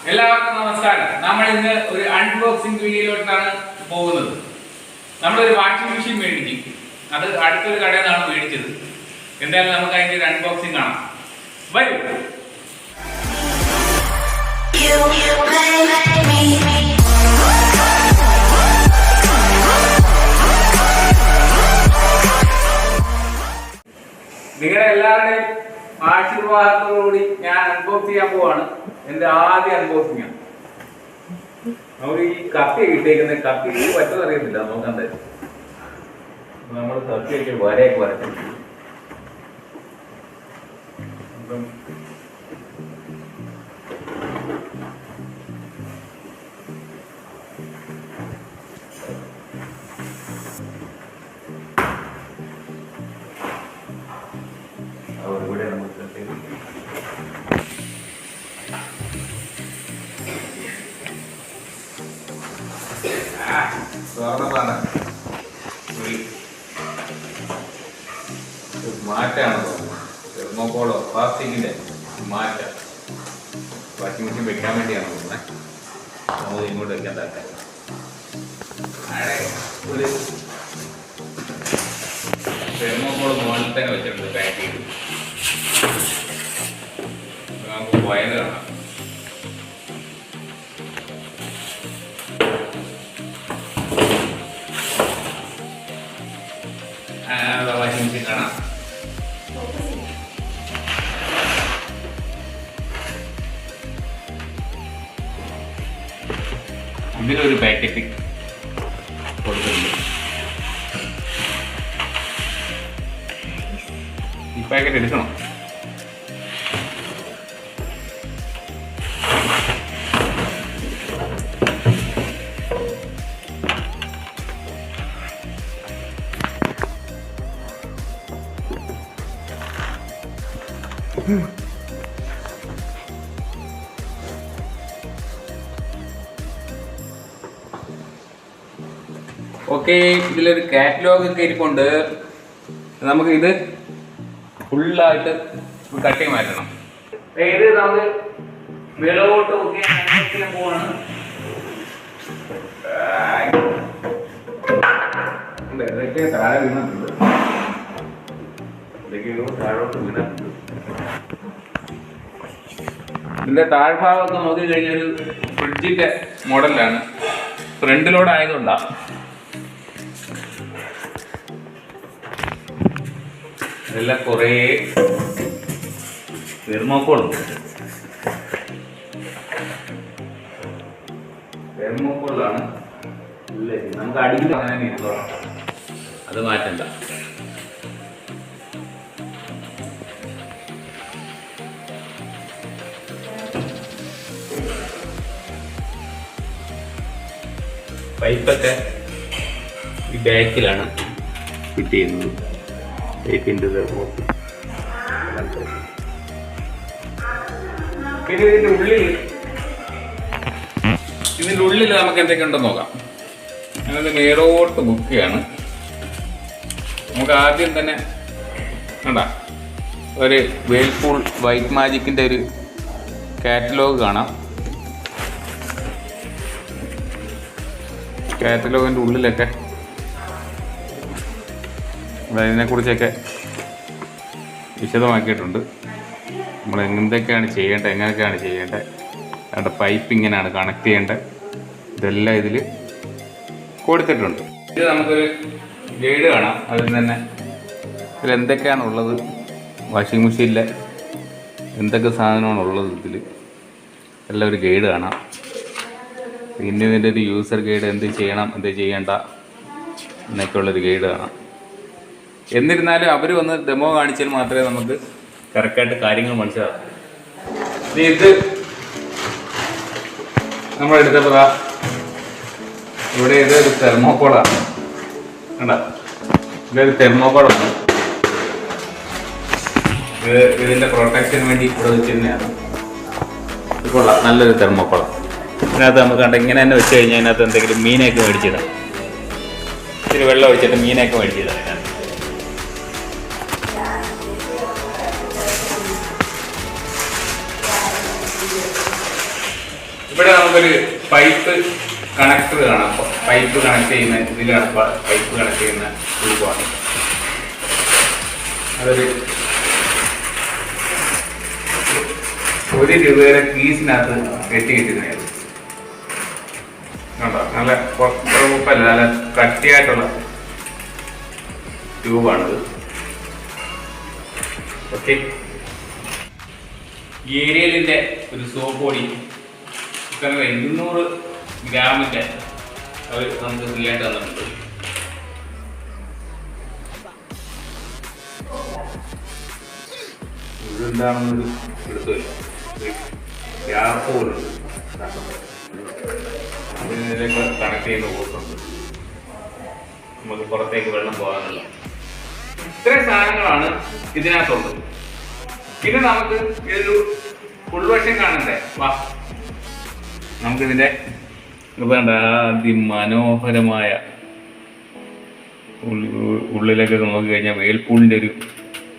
എല്ലാവർക്കും നമസ്കാരം. നമ്മൾ ഇന്ന് ഒരു അൺബോക്സിംഗ് വീഡിയോയിലോട്ടാണ് പോകുന്നത്. നമ്മളൊരു വാഷിംഗ് മെഷീൻ മേടിച്ചു. അത് അടുത്തൊരു കടയിൽ നിന്നാണ് മേടിച്ചത്. എന്തായാലും നമുക്ക് അതിന്റെ ഒരു അൺബോക്സിംഗ് കാണാം. വരൂ. നിങ്ങളുടെ എല്ലാവരുടെയും ആശീർവാദത്തോടുകൂടി ഞാൻ അൺബോക്സ് ചെയ്യാൻ പോവാണ്. എന്റെ ആദ്യ അൺബോക്സിംഗ് ആണ്. നമുക്ക് ഈ കത്തി കിട്ടിയേക്കുന്ന കത്തി പറ്റുമെന്ന് അറിയത്തില്ല. നോക്കാൻ തരും നമ്മൾ കത്തിയൊക്കെ വരയൊക്കെ വരച്ചു. ഇവിടെ നമുക്ക് സ്വർണ്ണമാണ് മാറ്റാണ് തെർമോക്കോളോ പ്ലാസ്റ്റിക്കിന്റെ മാറ്റ വാഷിംഗ് മെഷീൻ വെക്കാൻ വേണ്ടിയാണ് തോന്നുന്നത്. നമുക്ക് ഇങ്ങോട്ട് വെക്കാൻ താല്പര്യം. ഒരു തെർമോക്കോൾ മുകളിൽ തന്നെ വെച്ചിട്ടുണ്ട് പാക്ക് ചെയ്ത്. നമുക്ക് വയറ് കാണാം. വാഷിംഗ് മെഷീൻ കാണാം. ഇതിലൊരു പാക്കറ്റ് കൊടുത്തിട്ടുണ്ട്. ഈ പാക്കറ്റ് എടുക്കണം. ഓക്കെ, ഇതിലൊരു കാറ്റലോഗ് ഒക്കെ ഇരിപ്പുണ്ട്. നമുക്ക് ഇത് ഫുള്ളായിട്ട് കട്ടി മാറ്റണം. ഇത് നമുക്ക് വിളവോട്ട് ഒക്കെ ചെയ്യാൻ പോവാണ്. ഇതൊക്കെ താഴെ വീണിട്ടുണ്ട്. ഇതൊക്കെ താഴോട്ട് വീണിട്ടുണ്ട്. ഇതിന്റെ താഴ്ഭാഗമൊക്കെ നോക്കി കഴിഞ്ഞാൽ ഒരു ഫ്രിഡ്ജിന്റെ മോഡലാണ്. ഫ്രണ്ട് ലോഡ് ആയതുകൊണ്ടാണ്. ഇതെല്ലാം കുറേ തെർമോക്കോളുണ്ട്. തെർമോക്കോളാണ് നമുക്ക് അടിയിൽ അങ്ങനെ ഇരുന്നോളാം. അത് മാറ്റണ്ട. പൈപ്പൊക്കെ ഈ ബാക്കിലാണ് ഫിറ്റ് ചെയ്യുന്നത്. പിന്നെ ഇതിൻ്റെ ഉള്ളിൽ നമുക്ക് എന്തൊക്കെ ഉണ്ടെന്ന് നോക്കാം. ഞാനത് മേലോട്ട് ബുക്ക് ചെയ്യാണ്. നമുക്ക് ആദ്യം തന്നെ കണ്ട ഒരു വേൾപൂൾ വൈറ്റ് മാജിക്കിൻ്റെ ഒരു കാറ്റലോഗ് കാണാം. കാറ്റലോഗിൻ്റെ ഉള്ളിലൊക്കെ അതിനെക്കുറിച്ചൊക്കെ വിശദമാക്കിയിട്ടുണ്ട്. നമ്മൾ എന്തൊക്കെയാണ് ചെയ്യേണ്ടത്, എങ്ങനെയൊക്കെയാണ് ചെയ്യേണ്ടത്, അതിൻ്റെ പൈപ്പ് ഇങ്ങനെയാണ് കണക്ട് ചെയ്യേണ്ടത്, ഇതെല്ലാം ഇതിൽ കൊടുത്തിട്ടുണ്ട്. ഇത് നമുക്കൊരു ഗൈഡ് കാണാം. അതിൽ തന്നെ ഇതിലെന്തൊക്കെയാണ് ഉള്ളത്, വാഷിംഗ് മെഷീനിലെ എന്തൊക്കെ സാധനമാണ് ഉള്ളത്, ഇതിൽ എല്ലാം ഒരു ഗൈഡ് കാണാം. പിന്നെ ഇതിൻ്റെ ഒരു യൂസർ ഗൈഡ്, എന്ത് ചെയ്യണം എന്ത് ചെയ്യേണ്ട എന്നൊക്കെയുള്ളൊരു ഗൈഡ് കാണാം. എന്നിരുന്നാലും അവർ വന്ന് ഡെമോ കാണിച്ചാൽ മാത്രമേ നമുക്ക് കറക്റ്റായിട്ട് കാര്യങ്ങൾ മനസ്സിലാക്കും. ഇത് നമ്മളെടുത്തപ്പോൾ ഇവിടെ ഇതൊരു തെർമോക്കോളാണ്. കണ്ട, ഇതൊരു തെർമോക്കോളാണ്. ഇതിൻ്റെ പ്രൊട്ടക്ഷന് വേണ്ടി ഇവിടെ വെച്ചിരുന്നതാണ്. ഇത് കൊള്ളാം, നല്ലൊരു തെർമോക്കോളാണ്. ഇതിനകത്ത് നമുക്ക് കണ്ട ഇങ്ങനെ തന്നെ വെച്ച് കഴിഞ്ഞാൽ അതിനകത്ത് എന്തെങ്കിലും മീനൊക്കെ മേടിച്ചിടാം. ഇത്തിരി വെള്ളം ഒഴിച്ചിട്ട് മീനൊക്കെ മേടിച്ചിടാം. ഇവിടെ നമുക്കൊരു പൈപ്പ് കണക്ടർ കാണാം. പൈപ്പ് കണക്ട് ചെയ്യുന്ന ഇതിലാണ് പൈപ്പ് കണക്ട് ചെയ്യുന്ന ട്യൂബാണ്. അതൊരു 1 രൂപയുടെ കീസിനകത്ത് കെട്ടിയിട്ടിരുന്നത് കണ്ടോ. നല്ല കുഴപ്പമില്ല, നല്ല കട്ടിയായിട്ടുള്ള ട്യൂബാണിത്. ഓക്കെ, ഏരിയലിന്റെ ഒരു സോപ്പ് പൊടി 200 ഗ്രാമിന്റെ അവർ നമുക്ക് ഫ്രീ ആയിട്ട് തന്നിട്ടുണ്ട്. ഇതെന്താണെന്നൊരു എടുത്തില്ല, ഗ്യാപ്പ് പോലുണ്ട്. ഇതിലേക്ക് കണക്ട് ചെയ്യുന്ന പോക്കുണ്ട്, നമുക്ക് പുറത്തേക്ക് വെള്ളം പോകാനുള്ള. ഇത്രയും സാധനങ്ങളാണ് ഇതിനകത്തുള്ളത്. പിന്നെ നമുക്ക് ഇതൊരു ഉൾവശം കാണണ്ടേ? വാ, നമുക്കിതിൻ്റെ വേണ്ട അതിമനോഹരമായ ഉള്ളിലേക്ക് നോക്കി കഴിഞ്ഞാൽ വേൾപൂളിൻ്റെ ഒരു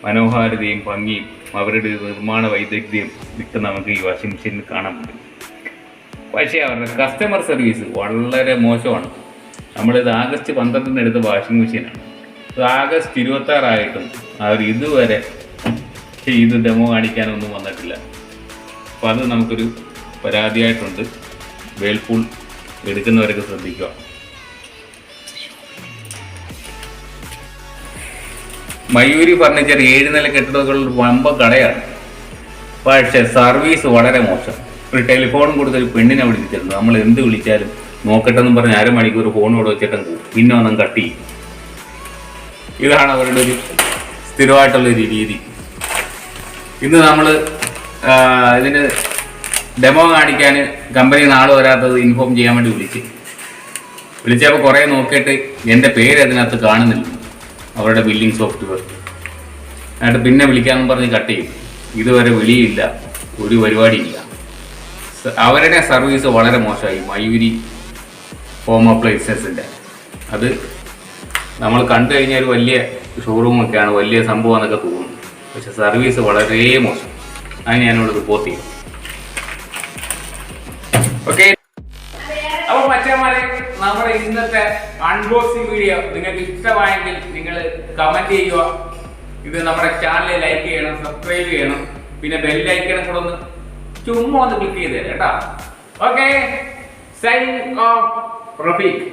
മനോഹാരിതയും ഭംഗിയും അവരുടെ നിർമ്മാണ വൈദഗ്ധ്യം ഒക്കെ നമുക്ക് ഈ വാഷിംഗ് മെഷീനിൽ കാണാൻ പറ്റും. പക്ഷേ അവരുടെ കസ്റ്റമർ സർവീസ് വളരെ മോശമാണ്. നമ്മളിത് ആഗസ്റ്റ് 12 എടുത്ത വാഷിംഗ് മെഷീനാണ്. ആഗസ്റ്റ് 26 അവർ ഇതുവരെ ഇത് ഡെമോ കാണിക്കാനൊന്നും വന്നിട്ടില്ല. അപ്പോൾ അത് നമുക്കൊരു പരാതിയായിട്ടുണ്ട്. വേൾപൂൾ എടുക്കുന്നവരൊക്കെ ശ്രദ്ധിക്കുക. മയൂരി ഫർണിച്ചർ 7 നില കെട്ടിടങ്ങളുള്ള വമ്പ കടയാണ്. പക്ഷേ സർവീസ് വളരെ മോശം. ഒരു ടെലിഫോണും കൊടുത്തൊരു പെണ്ണിനെ വിളിച്ചിരുന്നു. നമ്മൾ എന്ത് വിളിച്ചാലും നോക്കട്ടെന്നും പറഞ്ഞ് 1/2 മണിക്കൂർ ഫോണോട് വെച്ചിട്ടും പോകും, പിന്നെ ഒന്നും കട്ട് ചെയ്യും. ഇതാണ് അവരുടെ ഒരു സ്ഥിരമായിട്ടുള്ളൊരു രീതി. ഇന്ന് നമ്മൾ ഇതിന് ഡെമോ കാണിക്കാൻ കമ്പനി നാളെ വരാത്തത് ഇൻഫോം ചെയ്യാൻ വേണ്ടി വിളിച്ചപ്പോൾ കുറേ നോക്കിയിട്ട് എൻ്റെ പേര് അതിനകത്ത് കാണുന്നില്ല, അവരുടെ ബില്ലിംഗ് സോഫ്റ്റ്വെയർ. എന്നിട്ട് പിന്നെ വിളിക്കാമെന്ന് പറഞ്ഞ് കട്ട് ചെയ്യും. ഇതുവരെ വിളിയില്ല, ഒരു പരിപാടിയില്ല. അവരുടെ സർവീസ് വളരെ മോശമായി. മയൂരി ഹോം അപ്ലയൻസസിൻ്റെ അത് നമ്മൾ കണ്ടു കഴിഞ്ഞാൽ ഒരു വലിയ ഷോറൂമൊക്കെയാണ്, വലിയ സംഭവം എന്നൊക്കെ തോന്നും. പക്ഷെ സർവീസ് വളരെ മോശം. അത് ഞാനിവിടെ റിപ്പോർട്ട് ചെയ്യും. ഓക്കെ, അപ്പോൾ മച്ചന്മാരെ, നമ്മുടെ ഇന്നത്തെ അൺബോക്സിംഗ് വീഡിയോ നിങ്ങൾക്ക് ഇഷ്ടമായെങ്കിൽ നിങ്ങൾ കമൻറ്റ് ചെയ്യുക. ഇത് നമ്മുടെ ചാനൽ ലൈക്ക് ചെയ്യണം, സബ്സ്ക്രൈബ് ചെയ്യണം, പിന്നെ ബെല്ലൈക്കണം കൂടെ ഒന്ന് ചുമ്മാ ഒന്ന് ക്ലിക്ക് ചെയ്ത് തരാം കേട്ടോ. Okay, signing off Rafeeq.